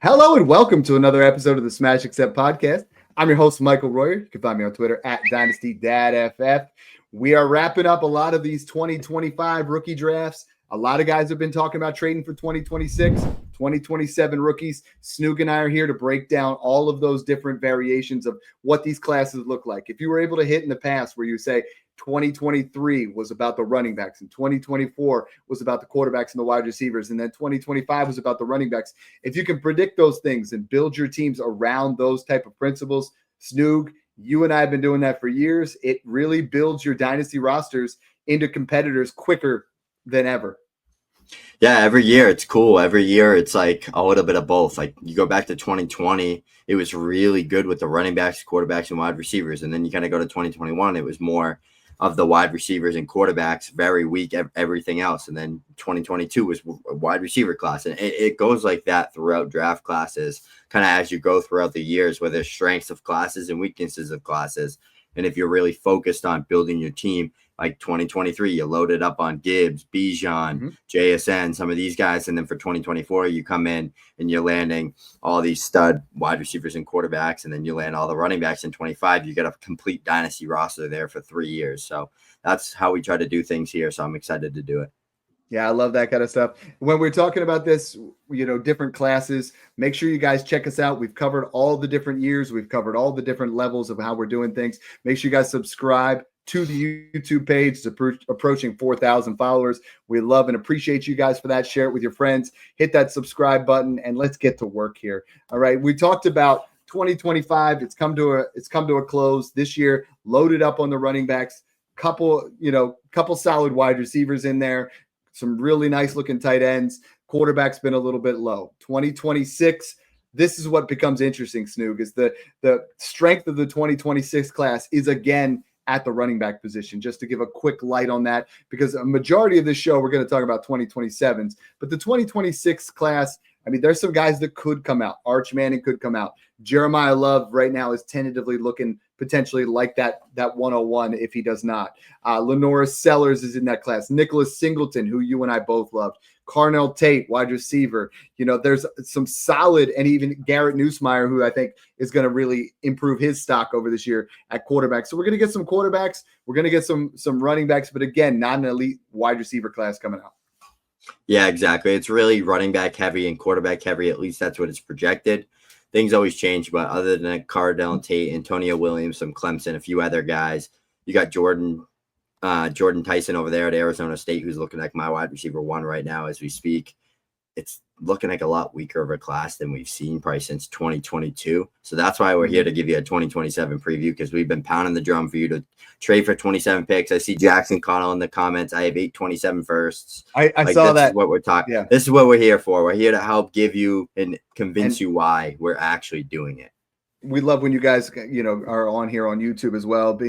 Hello and welcome to another episode of the Smash Accept podcast. I'm your host, Michael Royer. You can find me on Twitter at Dynasty Dad FF. We are wrapping up a lot of these 2025 rookie drafts. A lot of guys have been talking about trading for 2026, 2027 rookies. Snoog and I are here to break down all of those different variations of what these classes look like. If you were able to hit in the past where you say 2023 was about the running backs and 2024 was about the quarterbacks and the wide receivers, and then 2025 was about the running backs. If you can predict those things and build your teams around those type of principles, Snoog, you and I have been doing that for years. It really builds your dynasty rosters into competitors quicker than ever. Yeah, every year it's cool. Every year it's like a little bit of both. Like you go back to 2020, it was really good with the running backs, quarterbacks, and wide receivers. And then you kind of go to 2021, it was more of the wide receivers and quarterbacks, very weak, everything else. And then 2022 was a wide receiver class. And it goes like that throughout draft classes, kind of as you go throughout the years, where there's strengths of classes and weaknesses of classes. And if you're really focused on building your team, like 2023, you loaded up on Gibbs, Bijan, JSN, some of these guys. And then for 2024, you come in and you're landing all these stud wide receivers and quarterbacks. And then you land all the running backs in 25. You get a complete dynasty roster there for 3 years. So that's how we try to do things here. So I'm excited to do it. Yeah, I love that kind of stuff. When we're talking about this, different classes, make sure you guys check us out. We've covered all the different years. We've covered all the different levels of how we're doing things. Make sure you guys subscribe to the YouTube page. It's approaching 4,000 followers. We love and appreciate you guys for that. Share it with your friends. Hit that subscribe button, and let's get to work here. All right, we talked about 2025. It's come to a close this year. Loaded up on the running backs. Couple solid wide receivers in there. Some really nice looking tight ends. Quarterback's been a little bit low. 2026. This is what becomes interesting, Snoog, is the strength of the 2026 class is again at the running back position. Just to give a quick light on that, because a majority of this show, we're going to talk about 2027s, but the 2026 class, I mean, there's some guys that could come out. Arch Manning could come out. Jeremiah Love right now is tentatively looking potentially like that 101 if he does not. Lenoris Sellers is in that class. Nicholas Singleton, who you and I both loved. Carnell Tate, wide receiver. There's some solid, and even Garrett Nussmeier, who I think is going to really improve his stock over this year at quarterback. So we're going to get some quarterbacks. We're going to get some running backs, but again, not an elite wide receiver class coming out. Yeah, exactly. It's really running back heavy and quarterback heavy. At least that's what it's projected. Things always change, but other than Cardell Tate, Antonio Williams from Clemson, a few other guys, you got Jordan Tyson over there at Arizona State, who's looking like my wide receiver one right now as we speak. It's looking like a lot weaker of a class than we've seen probably since 2022. So that's why we're here to give you a 2027 preview, because we've been pounding the drum for you to trade for 27 picks. I see Jackson Connell in the comments. I have 827 firsts. I saw that. What we're talking. Yeah. This is what we're here for. We're here to help give you and convince you why we're actually doing it. We love when you guys, are on here on YouTube as well. But,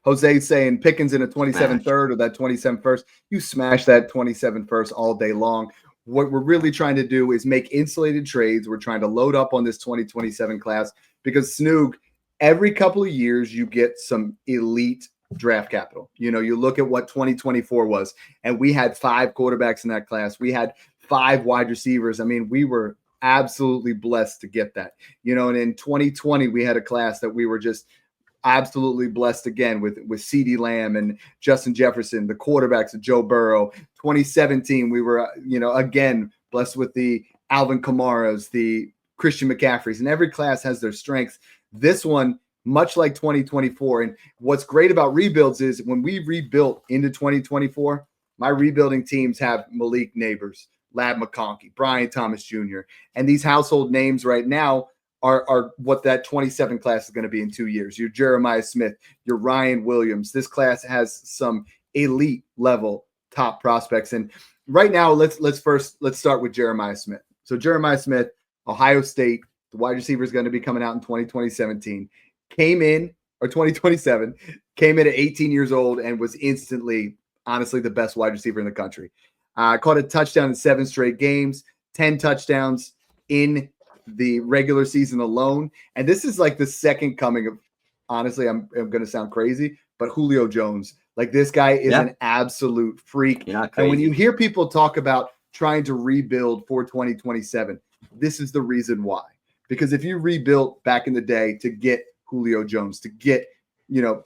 Jose's saying Pickens in a 27 third or that 27 first. You smash that 27 first all day long. What we're really trying to do is make insulated trades. We're trying to load up on this 2027 class because, Snoog, every couple of years you get some elite draft capital. You look at what 2024 was, and we had 5 quarterbacks in that class. We had 5 wide receivers. I mean, we were absolutely blessed to get that. And in 2020, we had a class that we were just absolutely blessed again with CeeDee Lamb and Justin Jefferson, the quarterbacks of Joe Burrow. 2017, we were, again, blessed with the Alvin Kamaras, the Christian McCaffreys, and every class has their strengths. This one, much like 2024. And what's great about rebuilds is when we rebuilt into 2024, my rebuilding teams have Malik Neighbors, Lab McConkey, Brian Thomas Jr., and these household names right now are what that 27 class is going to be in 2 years. Your Jeremiah Smith, your Ryan Williams. This class has some elite level top prospects. And right now, let's start with Jeremiah Smith. So Jeremiah Smith, Ohio State, the wide receiver is going to be coming out in 2027, came in at 18 years old and was instantly, honestly, the best wide receiver in the country. Caught a touchdown in 7 straight games, 10 touchdowns in the regular season alone. And this is like the second coming of, honestly, I'm going to sound crazy, but Julio Jones. Like, this guy is an absolute freak. And when you hear people talk about trying to rebuild for 2027, This is the reason why. Because if you rebuilt back in the day to get Julio Jones, to get,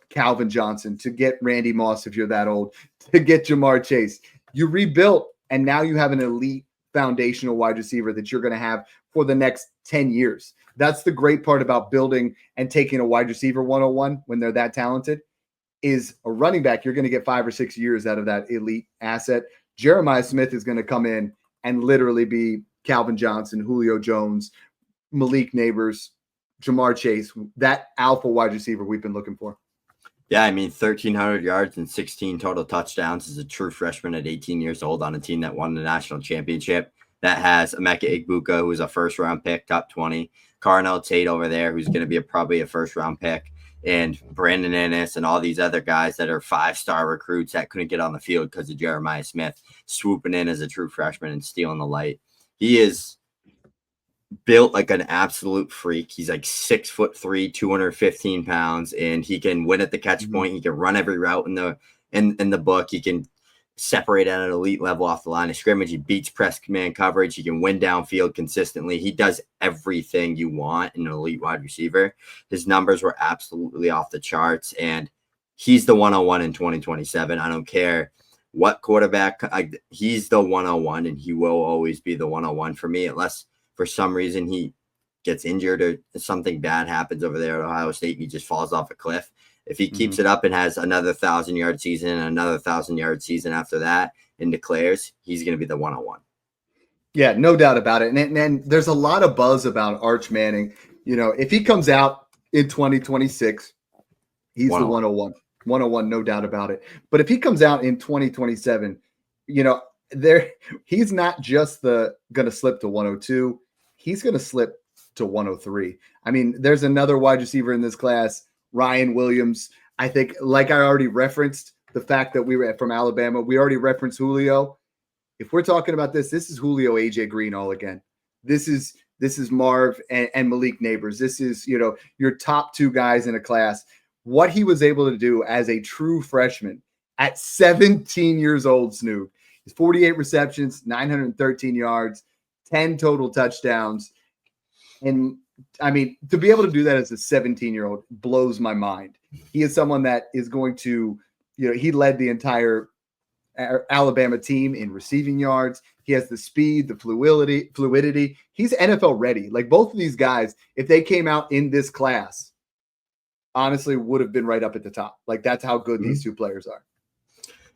Calvin Johnson, to get Randy Moss, if you're that old, to get Jamar Chase, you rebuilt, and now you have an elite foundational wide receiver that you're going to have for the next 10 years. That's the great part about building and taking a wide receiver 101 when they're that talented, is a running back. You're going to get 5 or 6 years out of that elite asset. Jeremiah Smith is going to come in and literally be Calvin Johnson, Julio Jones, Malik Neighbors, Jamar Chase, that alpha wide receiver we've been looking for. Yeah, I mean, 1,300 yards and 16 total touchdowns as a true freshman at 18 years old on a team that won the national championship. That has Emeka Egbuka, who's a first-round pick, top 20. Carnell Tate over there, who's going to be probably a first-round pick. And Brandon Ennis and all these other guys that are 5-star recruits that couldn't get on the field because of Jeremiah Smith swooping in as a true freshman and stealing the light. He is built like an absolute freak. He's like 6'3", 215 pounds, and he can win at the catch point. He can run every route in the book. He can separate at an elite level off the line of scrimmage. He beats press man coverage. He can win downfield consistently. He does everything you want in an elite wide receiver. His numbers were absolutely off the charts, and he's the 101 in 2027. I don't care what quarterback. He's the 101, and he will always be the 101 for me, unless for some reason he gets injured or something bad happens over there at Ohio State and he just falls off a cliff. If he keeps it up and has another 1,000-yard season and another 1,000-yard season after that and declares, he's going to be the 101. Yeah, no doubt about it. And there's a lot of buzz about Arch Manning. If he comes out in 2026, he's the 101. 101, no doubt about it. But if he comes out in 2027, he's not just going to slip to 102. He's going to slip to 103. I mean, there's another wide receiver in this class, Ryan Williams. I think, like I already referenced, the fact that we were from Alabama, we already referenced Julio. If we're talking about this is Julio, AJ Green all again. This is Marv and Malik Neighbors. This is, your top two guys in a class. What he was able to do as a true freshman at 17 years old, Snoog, is 48 receptions, 913 yards, 10 total touchdowns. And I mean, to be able to do that as a 17-year-old blows my mind. He is someone that is going to, he led the entire Alabama team in receiving yards. He has the speed, the fluidity. He's NFL ready. Like, both of these guys, if they came out in this class, honestly would have been right up at the top. Like, that's how good these two players are.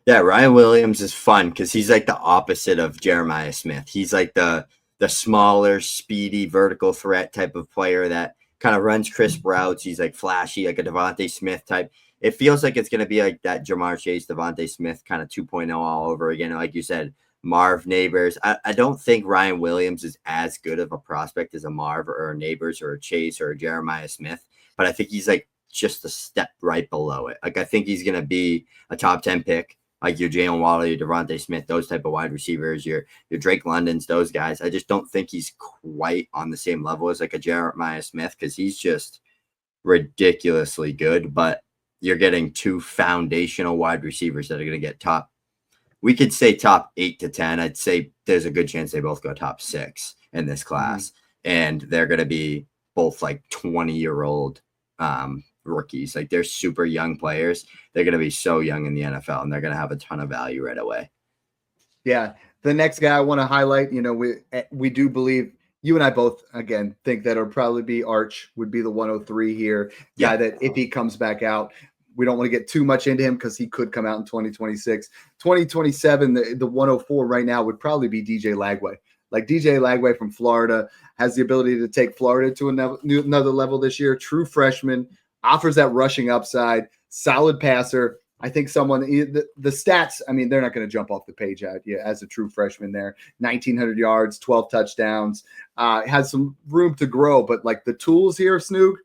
Yeah, Ryan Williams is fun because he's like the opposite of Jeremiah Smith. He's like the smaller, speedy, vertical threat type of player that kind of runs crisp routes. He's like flashy, like a Devontae Smith type. It feels like it's going to be like that Jamar Chase, Devontae Smith kind of 2.0 all over again. Like you said, Marv Neighbors. I don't think Ryan Williams is as good of a prospect as a Marv or a Neighbors or a Chase or a Jeremiah Smith, but I think he's like just a step right below it. Like, I think he's going to be a top 10 pick. Like your Jalen Waddle, your Devontae Smith, those type of wide receivers, your Drake Londons, those guys. I just don't think he's quite on the same level as like a Jeremiah Smith because he's just ridiculously good. But you're getting two foundational wide receivers that are going to get top. We could say top 8 to 10. I'd say there's a good chance they both go top 6 in this class. And they're going to be both like 20-year-old rookies. Like, they're super young players. They're going to be so young in the NFL, and they're going to have a ton of value right away. Yeah. The next guy I want to highlight, we do believe, you and I both, again, think that it'll probably be Arch would be the 103 here. Yeah. Guy that if he comes back out, we don't want to get too much into him because he could come out in 2026. 2027, the 104 right now would probably be DJ Lagway. Like, DJ Lagway from Florida has the ability to take Florida to another level this year. True freshman, offers that rushing upside, solid passer. I think the stats, I mean, they're not going to jump off the page out as a true freshman there. 1,900 yards, 12 touchdowns, has some room to grow. But like the tools here, Snoog,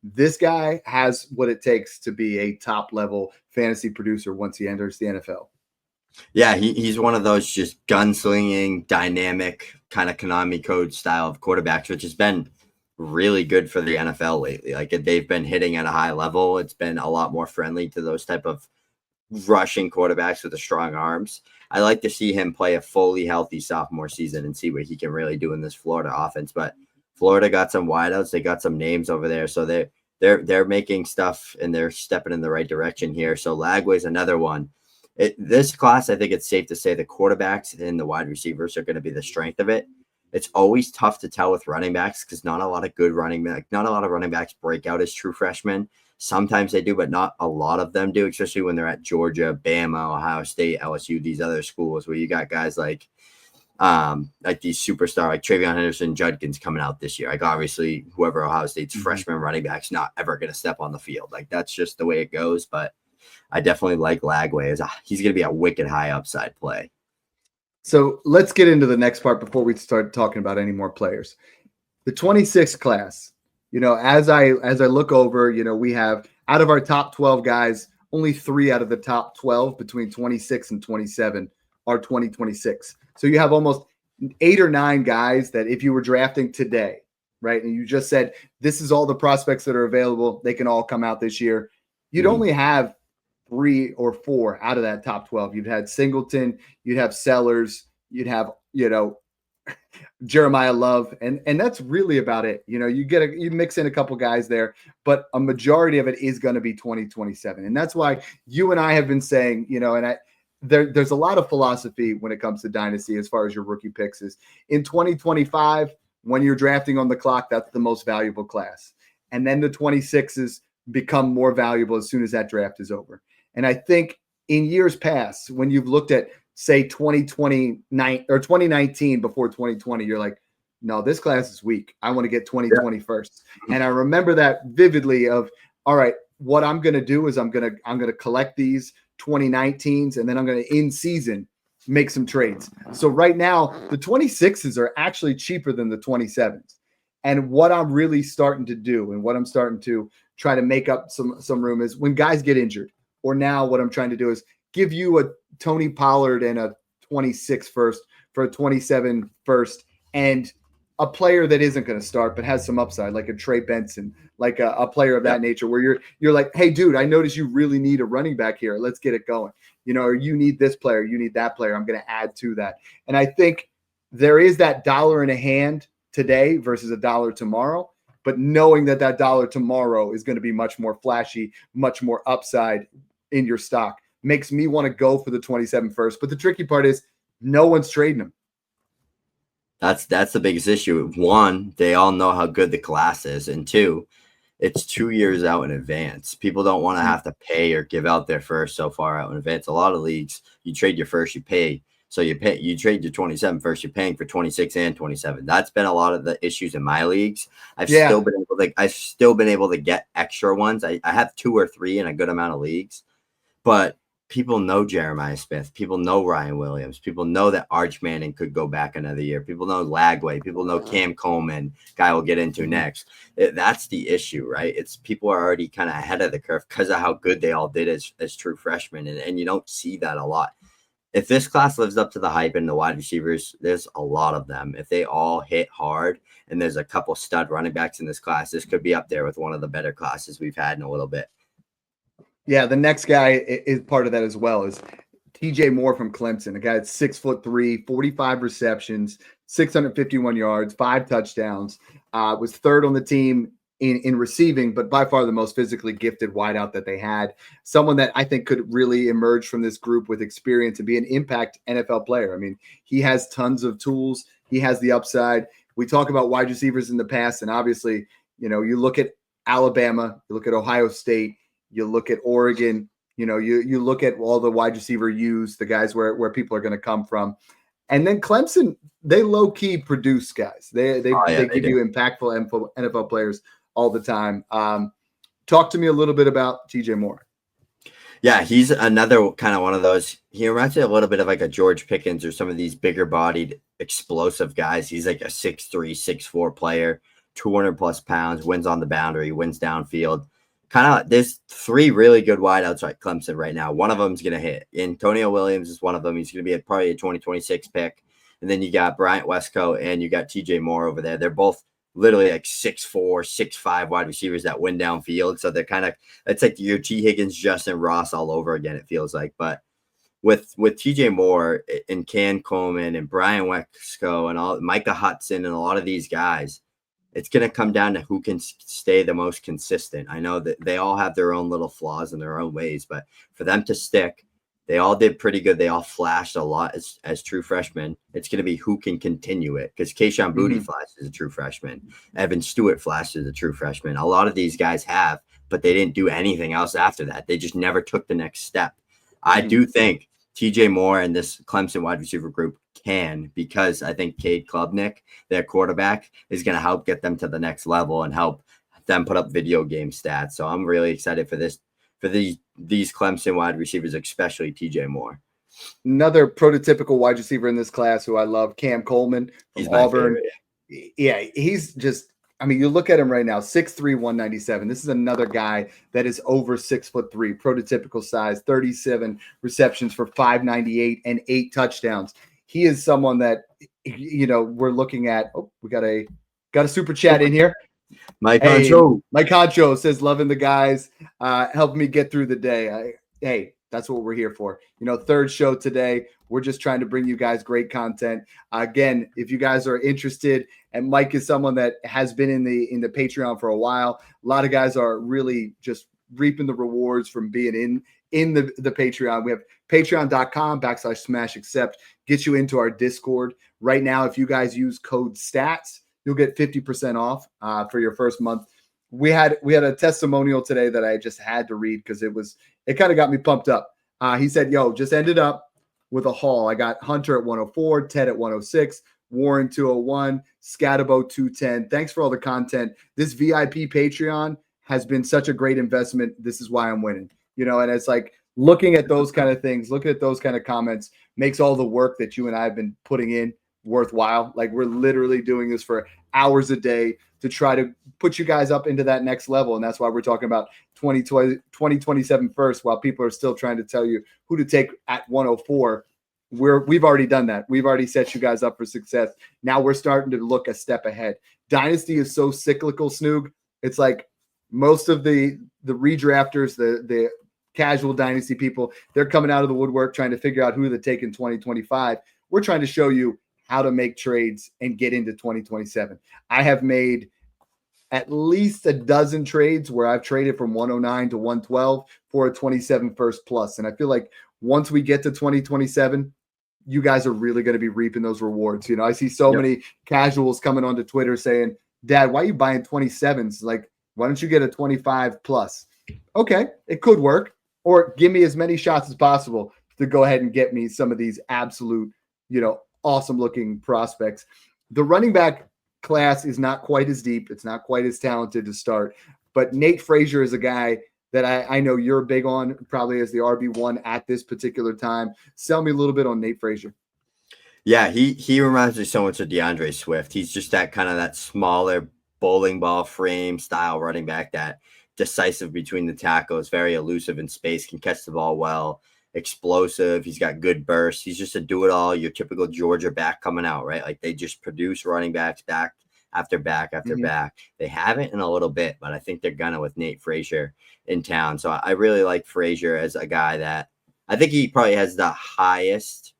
this guy has what it takes to be a top-level fantasy producer once he enters the NFL. Yeah, he's one of those just gunslinging, dynamic, kind of Konami code style of quarterbacks, which has been really good for the NFL lately. Like, they've been hitting at a high level. It's been a lot more friendly to those type of rushing quarterbacks with the strong arms. I like to see him play a fully healthy sophomore season and see what he can really do in this Florida offense. But Florida got some wideouts. They got some names over there. So they're making stuff and they're stepping in the right direction here. So Lagway's another one. This class, I think it's safe to say the quarterbacks and the wide receivers are going to be the strength of it. It's always tough to tell with running backs because not a lot of running backs break out as true freshmen. Sometimes they do, but not a lot of them do, especially when they're at Georgia, Bama, Ohio State, LSU, these other schools where you got guys like these superstar like Travion Henderson, Judkins coming out this year. Like obviously whoever Ohio State's freshman running back's not ever going to step on the field. Like that's just the way it goes. But I definitely like Lagway. He's going to be a wicked high upside play. So let's get into the next part before we start talking about any more players. The 26th class, as I look over, we have out of our top 12 guys, only 3 out of the top 12 between 26 and 27 are 2026. So you have almost 8 or 9 guys that if you were drafting today, right, and you just said, this is all the prospects that are available, they can all come out this year, you'd only have 3 or 4 out of that top 12. You'd had Singleton, you'd have Sellers, you'd have, Jeremiah Love, and that's really about it. You mix in a couple guys there, but a majority of it is going to be 2027. And that's why you and I have been saying, there's a lot of philosophy when it comes to Dynasty as far as your rookie picks is in 2025, when you're drafting on the clock, that's the most valuable class. And then the 26s become more valuable as soon as that draft is over. And I think in years past, when you've looked at, say, 2029 or 2019 before 2020, you're like, no, this class is weak. I want to get 2020 first. And I remember that vividly of, all right, what I'm going to do is I'm going to collect these 2019s and then I'm going to in season make some trades. So right now the 26s are actually cheaper than the 27s. And what I'm really starting to do and what I'm starting to try to make up some room is when guys get injured, or now what I'm trying to do is give you a Tony Pollard and a 26 first for a 27 first and a player that isn't going to start but has some upside, like a Trey Benson, like a player of that nature, where you're like, hey, dude, I noticed you really need a running back here. Let's get it going. Or you need this player, you need that player. I'm going to add to that. And I think there is that dollar in a hand today versus a dollar tomorrow, but knowing that dollar tomorrow is going to be much more flashy, much more upside in your stock makes me want to go for the 27 first. But the tricky part is no one's trading them. That's the biggest issue. 1, they all know how good the class is. And 2, it's 2 years out in advance. People don't want to have to pay or give out their first so far out in advance. A lot of leagues, you trade your first, you pay. So you trade your 27 first, you're paying for 26 and 27. That's been a lot of the issues in my leagues. I've still been able to get extra ones. I have 2 or 3 in a good amount of leagues. But people know Jeremiah Smith. People know Ryan Williams. People know that Arch Manning could go back another year. People know Lagway. People know Cam Coleman, guy we'll get into next. That's the issue, right? It's people are already kind of ahead of the curve because of how good they all did as true freshmen. And you don't see that a lot. If this class lives up to the hype and the wide receivers, there's a lot of them. If they all hit hard and there's a couple stud running backs in this class, this could be up there with one of the better classes we've had in a little bit. Yeah, the next guy is part of that as well is TJ Moore from Clemson, a guy that's 6'3", 45 receptions, 651 yards, 5 touchdowns, was 3rd on the team in receiving, but by far the most physically gifted wideout that they had. Someone that I think could really emerge from this group with experience and be an impact NFL player. I mean, he has tons of tools. He has the upside. We talk about wide receivers in the past, and obviously, you look at Alabama, you look at Ohio State, you look at Oregon, you look at all the wide receiver use, the guys where people are going to come from. And then Clemson, they low-key produce guys. They give you impactful NFL players all the time. Talk to me a little bit about TJ Moore. Yeah, he's another kind of one of those. He reminds me a little bit of like a George Pickens or some of these bigger-bodied, explosive guys. He's like a 6'3", 6'4" player, 200-plus pounds, wins on the boundary, wins downfield. There's 3 really good wideouts at Clemson right now. One of them is going to hit. Antonio Williams is one of them. He's going to be probably a 2026 pick. And then you got Bryant Wesco and you got TJ Moore over there. They're both literally like 6'4", 6'5" wide receivers that win downfield. So they're it's like your T. Higgins, Justin Ross all over again, it feels like. But with TJ Moore and Coleman and Bryant Wesco and all Micah Hudson and a lot of these guys, it's going to come down to who can stay the most consistent. I know that they all have their own little flaws in their own ways, but for them to stick, they all did pretty good. They all flashed a lot as true freshmen. It's going to be who can continue it, because Kayshon Boutte flashed as a true freshman. Evan Stewart flashed as a true freshman. A lot of these guys have, but they didn't do anything else after that. They just never took the next step. I do think TJ Moore and this Clemson wide receiver group can, because I think Cade Klubnik, their quarterback, is going to help get them to the next level and help them put up video game stats. So I'm really excited for this, for these Clemson wide receivers, especially TJ Moore. Another prototypical wide receiver in this class who I love, Cam Coleman from Auburn. Yeah, he's just, I mean, you look at him right now, 6'3", 197. This is another guy that is over 6'3", prototypical size, 37 receptions for 598 and 8 touchdowns. He is someone that, you know, we're looking at. Oh, we got a super chat in here. Mike Concho says, loving the guys, helping me get through the day. Hey, that's what we're here for. You know, third show today. We're just trying to bring you guys great content. Again, if you guys are interested, and Mike is someone that has been in the Patreon for a while. A lot of guys are really just reaping the rewards from being in the Patreon. We have patreon.com/smashaccept, gets you into our Discord. Right now, if you guys use code STATS, you'll get 50% off for your first month. We had a testimonial today that I just had to read because it kind of got me pumped up. He said, yo, just ended up with a haul. I got Hunter at 104, Ted at 106, Warren 201, Scatabo 210. Thanks for all the content. This VIP Patreon has been such a great investment. This is why I'm winning. You know, and it's like looking at those kind of things, looking at those kind of comments makes all the work that you and I have been putting in worthwhile. Like, we're literally doing this for hours a day to try to put you guys up into that next level. And that's why we're talking about 2027 first, while people are still trying to tell you who to take at 104. We've already done that. We've already set you guys up for success. Now we're starting to look a step ahead. Dynasty is so cyclical, Snoog. It's like most of the redrafters, the casual Dynasty people, they're coming out of the woodwork trying to figure out who to take in 2025. We're trying to show you how to make trades and get into 2027. I have made at least a dozen trades where I've traded from 109 to 112 for a 27 first plus. And I feel like once we get to 2027, you guys are really going to be reaping those rewards. You know, I see so many casuals coming onto Twitter saying, Dad, why are you buying 27s? Like, why don't you get a 25 plus? Okay, it could work. Or give me as many shots as possible to go ahead and get me some of these absolute, you know, awesome looking prospects. The running back class is not quite as deep. It's not quite as talented to start. But Nate Frazier is a guy that I know you're big on, probably as the RB1 at this particular time. Sell me a little bit on Nate Frazier. Yeah, he reminds me so much of DeAndre Swift. He's just that smaller bowling ball frame style running back, that decisive between the tackles, very elusive in space, can catch the ball well, explosive. He's got good bursts. He's just a do-it-all, your typical Georgia back coming out, right? Like, they just produce running backs back after back after back. They haven't in a little bit, but I think they're gonna with Nate Frazier in town. So I really like Frazier as a guy that I think he probably has the highest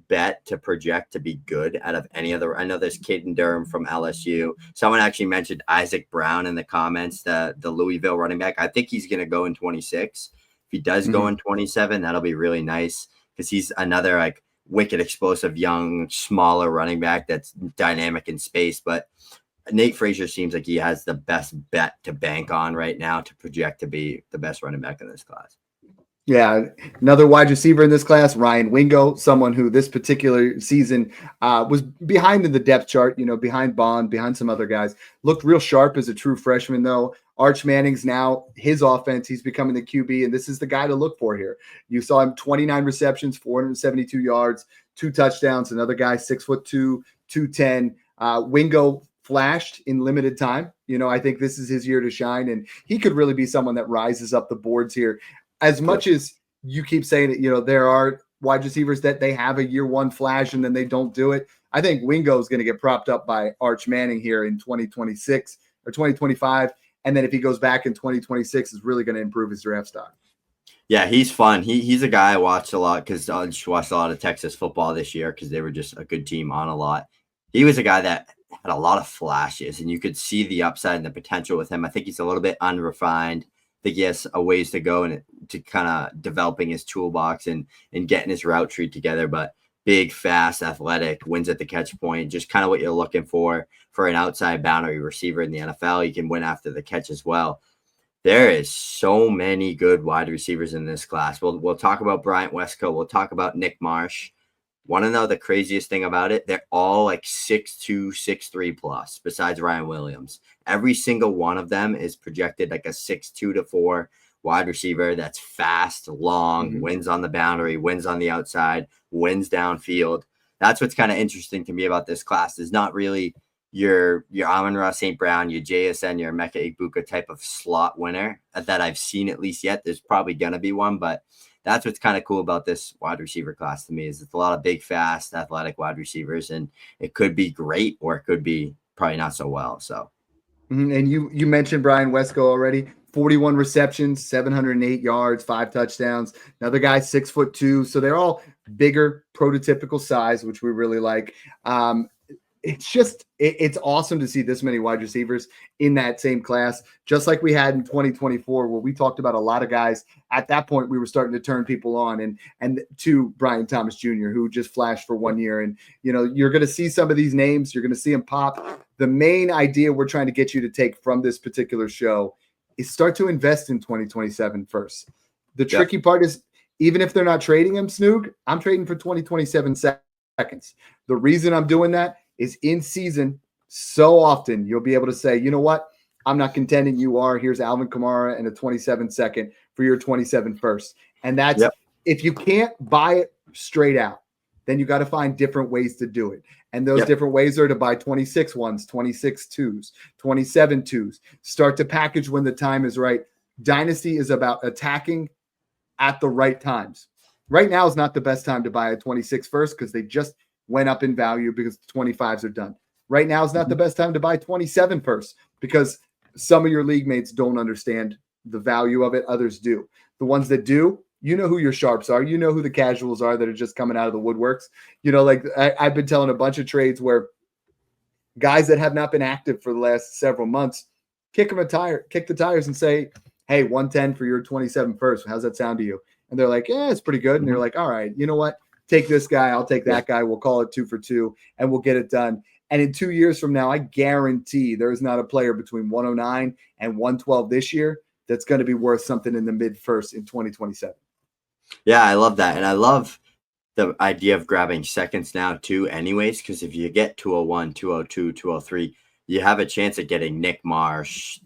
bet to project to be good out of any other. I know there's Caden Durham from LSU. Someone actually mentioned Isaac Brown in the comments, the Louisville running back. I think he's gonna go in 26. If he does go in 27, that'll be really nice, because he's another like wicked explosive young smaller running back that's dynamic in space. But Nate Frazier seems like he has the best bet to bank on right now to project to be the best running back in this class. Yeah, another wide receiver in this class, Ryan Wingo, someone who this particular season was behind in the depth chart, you know, behind Bond, behind some other guys. Looked real sharp as a true freshman, though. Arch Manning's now his offense. He's becoming the QB, and this is the guy to look for here. You saw him 29 receptions, 472 yards, 2 touchdowns. Another guy, 6'2", 210. Wingo flashed in limited time. You know, I think this is his year to shine, and he could really be someone that rises up the boards here. As much as you keep saying that, you know, there are wide receivers that they have a year one flash and then they don't do it. I think Wingo is going to get propped up by Arch Manning here in 2026 or 2025. And then if he goes back in 2026, is really going to improve his draft stock. Yeah, he's fun. He's a guy I watched a lot because I just watched a lot of Texas football this year because they were just a good team on a lot. He was a guy that had a lot of flashes, and you could see the upside and the potential with him. I think he's a little bit unrefined. I think he has a ways to go and to kind of developing his toolbox and getting his route tree together. But big, fast, athletic, wins at the catch point, just kind of what you're looking for an outside boundary receiver in the NFL. He can win after the catch as well. There is so many good wide receivers in this class. We'll talk about Bryant Wesco. We'll talk about Nick Marsh. Want to know the craziest thing about it? They're all like 6'2", 6'3 plus, besides Ryan Williams. Every single one of them is projected like a 6'2 to 4 wide receiver that's fast, long, wins on the boundary, wins on the outside, wins downfield. That's what's kind of interesting to me about this class. Is not really your Amon-Ra St. Brown, your JSN, your Emeka Egbuka type of slot winner that I've seen at least yet. There's probably going to be one, but that's what's kind of cool about this wide receiver class to me is it's a lot of big, fast, athletic wide receivers, and it could be great or it could be probably not so well. So, and you mentioned Bryant Wesco already. 41 receptions, 708 yards, 5 touchdowns. Another guy, 6'2". So they're all bigger, prototypical size, which we really like. It's awesome to see this many wide receivers in that same class, just like we had in 2024, where we talked about a lot of guys. At that point, we were starting to turn people on, and to Brian Thomas Jr., who just flashed for 1 year. And, you're going to see some of these names. You're going to see them pop. The main idea we're trying to get you to take from this particular show is start to invest in 2027 first. The tricky part is, even if they're not trading him, Snoog, I'm trading for 2027 seconds. The reason I'm doing that is in season, so often you'll be able to say, you know what? I'm not contending. You are. Here's Alvin Kamara and a 27 second for your 27 first. And that's if you can't buy it straight out, then you got to find different ways to do it. And those different ways are to buy 26 ones, 26 twos, 27 twos. Start to package when the time is right. Dynasty is about attacking at the right times. Right now is not the best time to buy a 26 first because they just went up in value because the 25s are done. Right now is not the best time to buy 27 first because some of your league mates don't understand the value of it. Others do. The ones that do, you know who your sharps are. You know who the casuals are that are just coming out of the woodworks. Like I've been telling a bunch of trades where guys that have not been active for the last several months kick the tires and say, hey, 110 for your 27 first. How's that sound to you? And they're like, yeah, it's pretty good. And they're like, all right, you know what? Take this guy. I'll take that guy. We'll call it 2 for 2 and we'll get it done. And in 2 years from now, I guarantee there is not a player between 109 and 112 this year that's going to be worth something in the mid first in 2027. Yeah, I love that. And I love the idea of grabbing seconds now too anyways, because if you get 201, 202, 203, you have a chance at getting Nick Marsh,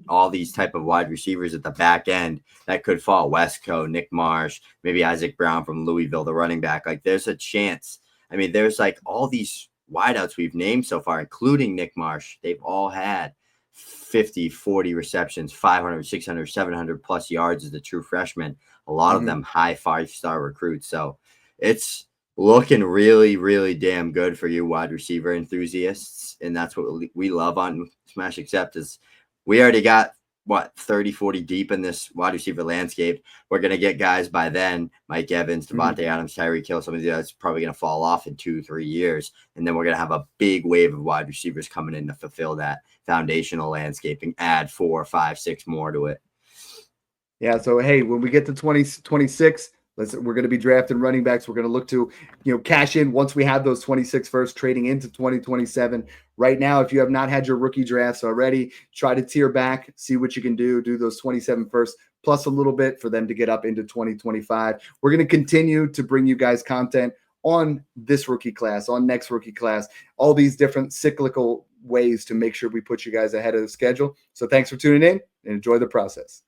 all these type of wide receivers at the back end that could fall. Wesco, Nick Marsh, maybe Isaac Brown from Louisville, the running back. Like there's a chance. I mean, there's like all these wideouts we've named so far, including Nick Marsh. They've all had 50, 40 receptions, 500, 600, 700 plus yards as a true freshman. A lot of them high 5-star recruits. So it's looking really, really damn good for you wide receiver enthusiasts. And that's what we love on Smash Accept is we already got 30, 40 deep in this wide receiver landscape. We're going to get guys by then, Mike Evans, Devontae Adams, Tyreek Hill, some of that's probably going to fall off in 2-3 years. And then we're going to have a big wave of wide receivers coming in to fulfill that foundational landscape and add 4, 5, 6 more to it. Yeah. So, hey, when we get to 2026, we're going to be drafting running backs. We're going to look to, cash in once we have those 26 first, trading into 2027. Right now, if you have not had your rookie drafts already, try to tier back, see what you can do those 27 first, plus a little bit for them to get up into 2025. We're going to continue to bring you guys content on this rookie class, on next rookie class, all these different cyclical ways to make sure we put you guys ahead of the schedule. So thanks for tuning in and enjoy the process.